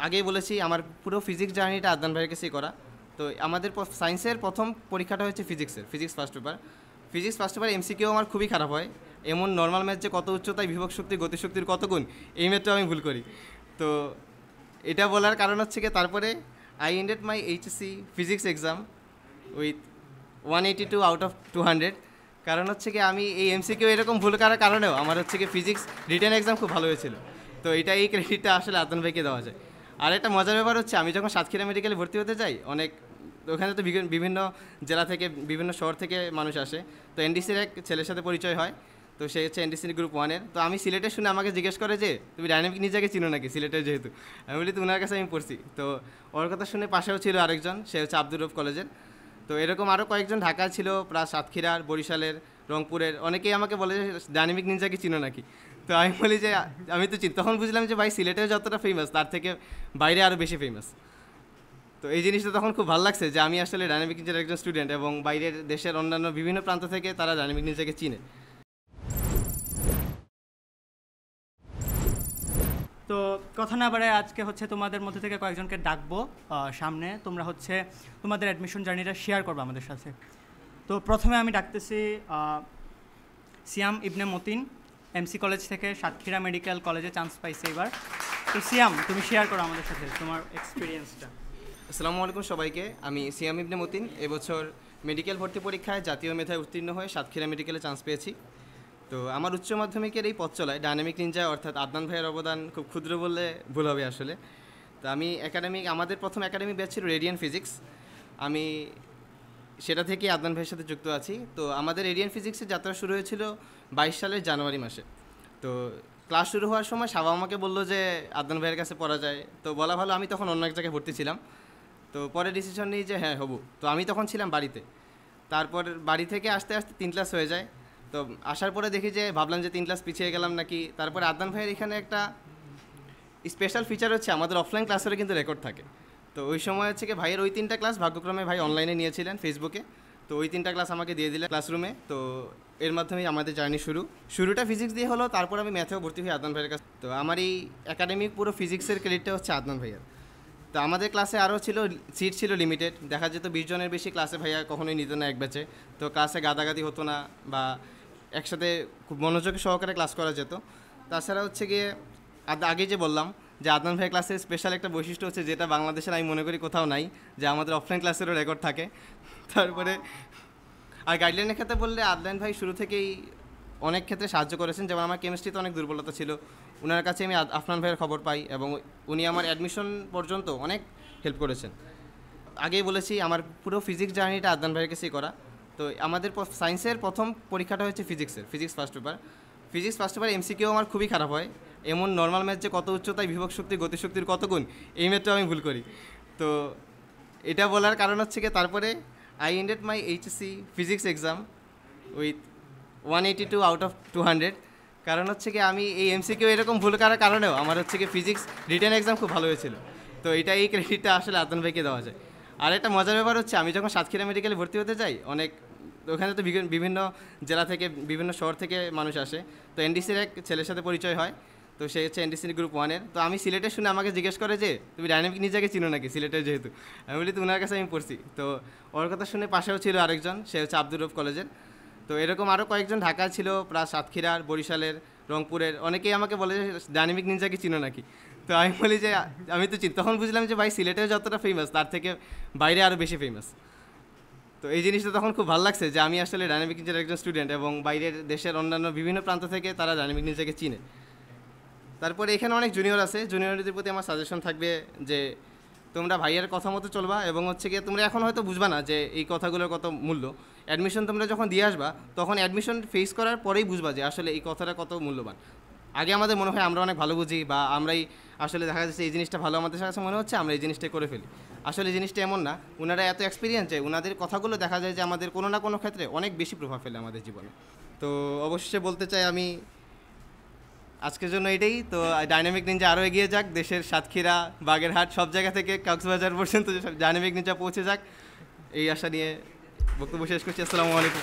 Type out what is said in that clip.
আগেই বলেছি আমার পুরো ফিজিক্স জার্নিটা আদনান ভাইয়ের কাছেই করা। তো আমাদের সায়েন্সের প্রথম পরীক্ষাটা হচ্ছে physics first paper. Physics first paper MCQ আমার খুবই খারাপ হয়। এমন নর্মাল ম্যাথ যে কত উচ্চতায় বিভব শক্তি গতিশক্তির কত গুণ, এই ম্যাথটা আমি ভুল করি। তো এটা বলার কারণ হচ্ছে কি, তারপরে I ended my HSC physics exam with 182 out of 200। কারণ হচ্ছে কি, আমি এই এমসিকিউ এরকম ভুল করার কারণেও আমার হচ্ছে কি ফিজিক্স রিটেন এক্সাম খুব ভালো হয়েছিল। তো এই ক্রেডিটটা আসলে আদনান ভাইকে দেওয়া যায়। আর একটা মজার ব্যাপার হচ্ছে, আমি যখন সাতক্ষীরা মেডিকেলে ভর্তি হতে যাই, ওখানে তো বিভিন্ন জেলা থেকে বিভিন্ন শহর থেকে মানুষ আসে। তো এনডিসির এক ছেলের সাথে পরিচয় হয়। তো সে হচ্ছে এনডিসি গ্রুপ 1-এর। তো আমি সিলেটের শুনে আমাকে জিজ্ঞেস করে যে, তুমি ডাইনামিক নিজেকে চিনো নাকি, সিলেটের যেহেতু। আমি বলি তো ওনার কাছে আমি পড়ছি। তো ওর কথা শুনে পাশেও ছিল আরেকজন, সে হচ্ছে আব্দুর রউফ কলেজের। তো এরকম আরও কয়েকজন ঢাকা ছিল, প্রায় সাতক্ষীরার, বরিশালের, রংপুরের, অনেকেই আমাকে বলে যে ডাইনামিক নিনজাকে চিনো নাকি। তো আমি বলি যে আমি তো চিনি। তখন বুঝলাম যে ভাই সিলেটের যতটা ফেমাস তার থেকে বাইরে আরও বেশি ফেমাস। তো এই জিনিসটা তখন খুব ভালো লাগছে যে আমি আসলে ডাইনামিক নিনজার একজন স্টুডেন্ট, এবং বাইরের দেশের অন্যান্য বিভিন্ন প্রান্ত থেকে তারা ডাইনামিক নিনজাকে চিনে। তো কথা না বাড়ায় আজকে হচ্ছে তোমাদের মধ্যে থেকে কয়েকজনকে ডাকবো সামনে, তোমরা হচ্ছে তোমাদের অ্যাডমিশন জার্নিটা শেয়ার করবে আমাদের সাথে। তো প্রথমে আমি ডাকতেছি সিয়াম ইবনে মতিন, এমসি কলেজ থেকে সাতক্ষীরা মেডিকেল কলেজে চান্স পাইছে এবার। তো সিয়াম, তুমি শেয়ার করো আমাদের সাথে তোমার এক্সপিরিয়েন্সটা। আসসালামু আলাইকুম সবাইকে, আমি সিয়াম ইবনে মতিন। এবছর মেডিকেল ভর্তি পরীক্ষায় জাতীয় মেধায় উত্তীর্ণ হয়ে সাতক্ষীরা মেডিকেলে চান্স পেয়েছি। তো আমার উচ্চ মাধ্যমিকের এই পথ চলায় ডাইনামিক নিনজা অর্থাৎ আদনান ভাইয়ের অবদান খুব ক্ষুদ্র বললে ভুল হবে আসলে। তো আমি আমাদের প্রথম একাডেমিক ব্যাচ ছিল রেডিয়ান ফিজিক্স। আমি সেটা থেকে আদনান ভাইয়ের সাথে যুক্ত আছি। তো আমাদের রেডিয়ান ফিজিক্সের যাত্রা শুরু হয়েছিল 22 সালের জানুয়ারি মাসে। তো ক্লাস শুরু হওয়ার সময় সাবা আমাকে বললো যে আদনান ভাইয়ের কাছে পড়া যায়। তো বলা ভালো, আমি তখন অন্য এক জায়গায় ভর্তি ছিলাম। তো পরে ডিসিশন নিই যে হ্যাঁ হবো। তো আমি তখন ছিলাম বাড়িতে। তারপর বাড়ি থেকে আস্তে আস্তে 3 ক্লাস হয়ে যায়। তো আসার পরে দেখি যে ভাবলাম যে 3 ক্লাস পিছিয়ে গেলাম নাকি। তারপরে আদনান ভাইয়ের এখানে একটা স্পেশাল ফিচার হচ্ছে, আমাদের অফলাইন ক্লাসেরও কিন্তু রেকর্ড থাকে। তো ওই সময় হচ্ছে কি ভাইয়ের ওই 3টা ক্লাস ভাগ্যক্রমে ভাই অনলাইনে নিয়েছিলেন ফেসবুকে। তো ওই 3টা ক্লাস আমাকে দিয়ে দিলেন ক্লাসরুমে। তো এর মাধ্যমেই আমাদের জার্নি শুরুটা ফিজিক্স দিয়ে হলো। তারপর আমি ম্যাথেও ভর্তি হই আদনান ভাইয়ের কাছে। তো আমার এই একাডেমিক পুরো ফিজিক্সের ক্রেডিটটা হচ্ছে আদনান ভাইয়ের। তো আমাদের ক্লাসে আরও সিট ছিল লিমিটেড। দেখা যেত 20 জনের বেশি ক্লাসে ভাইয়া কখনোই নিত না এক ব্যাচে। তো ক্লাসে গাদাগাদি হতো না, বা একসাথে খুব মনোযোগ সহকারে ক্লাস করা যেত। তাছাড়া হচ্ছে গিয়ে আগে যে বললাম যে আদনান ভাই ক্লাসের স্পেশাল একটা বৈশিষ্ট্য হচ্ছে, যেটা বাংলাদেশের আমি মনে করি কোথাও নাই, যে আমাদের অফলাইন ক্লাসেরও রেকর্ড থাকে। তারপরে আর গাইডলাইনের ক্ষেত্রে বললে আদনান ভাই শুরু থেকেই অনেক ক্ষেত্রে সাহায্য করেছেন। যেমন আমার কেমিস্ট্রিতে অনেক দুর্বলতা ছিল, ওনার কাছে আমি আফনান ভাইয়ের খবর পাই, এবং উনি আমার অ্যাডমিশন পর্যন্ত অনেক হেল্প করেছেন। আগেই বলেছি আমার পুরো ফিজিক্স জার্নিটা আদনান ভাইয়ের কাছেই করা। তো আমাদের সায়েন্সের প্রথম পরীক্ষাটা হচ্ছে ফিজিক্স ফার্স্ট পেপার এমসিকিউ আমার খুবই খারাপ হয়। এমন নর্মাল ম্যাথ যে কত উচ্চতায় বিভব শক্তি গতিশক্তির কত গুণ, এই ম্যাথটা আমি ভুল করি। তো এটা বলার কারণ হচ্ছে কি, তারপরে I ended my HSC physics exam with 182 out of 200। কারণ হচ্ছে কি, আমি এই এমসিকিউ এরকম ভুল করার কারণেও আমার হচ্ছে কি ফিজিক্স রিটেন এক্সাম খুব ভালো হয়েছিল। তো এই ক্রেডিটটা আসলে আদনান ভাইকে দেওয়া যায়। আর একটা মজার ব্যাপার হচ্ছে, আমি যখন সাতক্ষীরা মেডিকেলে ভর্তি হতে যাই, ওখানে তো বিভিন্ন জেলা থেকে বিভিন্ন শহর থেকে মানুষ আসে। তো এনডিসির এক ছেলের সাথে পরিচয় হয়। তো সে হচ্ছে এনডিসি গ্রুপ 1-এর। তো আমি সিলেটের শুনে আমাকে জিজ্ঞেস করে যে, তুমি ডাইনামিক নিনজাকে চিনো নাকি, সিলেটের যেহেতু। আমি বলি তো ওনার কাছে আমি পড়ছি। তো ওর কথা শুনে পাশেও ছিল আরেকজন, সে হচ্ছে আব্দুর রউফ কলেজের। তো এরকম আরও কয়েকজন ঢাকা ছিল, প্রায় সাতক্ষীরার, বরিশালের, রংপুরের, অনেকেই আমাকে বলে যে ডাইনামিক নিনজাকে চিনো নাকি। তো আমি বলি যে আমি তো চিনি। তখন বুঝলাম যে ভাই সিলেটের যতটা ফেমাস তার থেকে বাইরে আরও বেশি ফেমাস। তো এই জিনিসটা তখন খুব ভালো লাগছে যে আমি আসলে ডাইনামিক নিনজার একজন স্টুডেন্ট, এবং বাইরের দেশের অন্যান্য বিভিন্ন প্রান্ত থেকে তারা ডাইনামিক নিনজাকে চিনে। তারপরে এখানে অনেক জুনিয়র আছে, জুনিয়রদের প্রতি আমার সাজেশন থাকবে যে তোমরা ভাইয়ের কথা মতো চলবা, এবং হচ্ছে গিয়ে তোমরা এখন হয়তো বুঝবা না যে এই কথাগুলোর কত মূল্য। অ্যাডমিশন তোমরা যখন দিয়ে আসবা, তখন অ্যাডমিশন ফেস করার পরেই বুঝবা যে আসলে এই কথাটা কত মূল্যবান। আগে আমাদের মনে হয় আমরা অনেক ভালো বুঝি, বা আমরাই আসলে দেখা যাচ্ছে এই জিনিসটা ভালো আমাদের কাছে মনে হচ্ছে, আমরা এই জিনিসটাই করে ফেলি। আসলে জিনিসটা এমন না। ওনারা এত এক্সপিরিয়েন্স যে ওনাদের কথাগুলো দেখা যায় যে আমাদের কোনো না কোনো ক্ষেত্রে অনেক বেশি প্রভাব ফেলে আমাদের জীবনে। তো অবশ্যই বলতে চাই আমি আজকের জন্য এটাই। তো ডাইনামিক নিনজা আরও এগিয়ে যাক, দেশের সাতক্ষীরা, বাগেরহাট সব জায়গা থেকে কক্সবাজার পর্যন্ত ডাইনামিক নিনজা পৌঁছে যাক, এই আশা নিয়ে বক্তব্য শেষ করছি। আসসালামু আলাইকুম।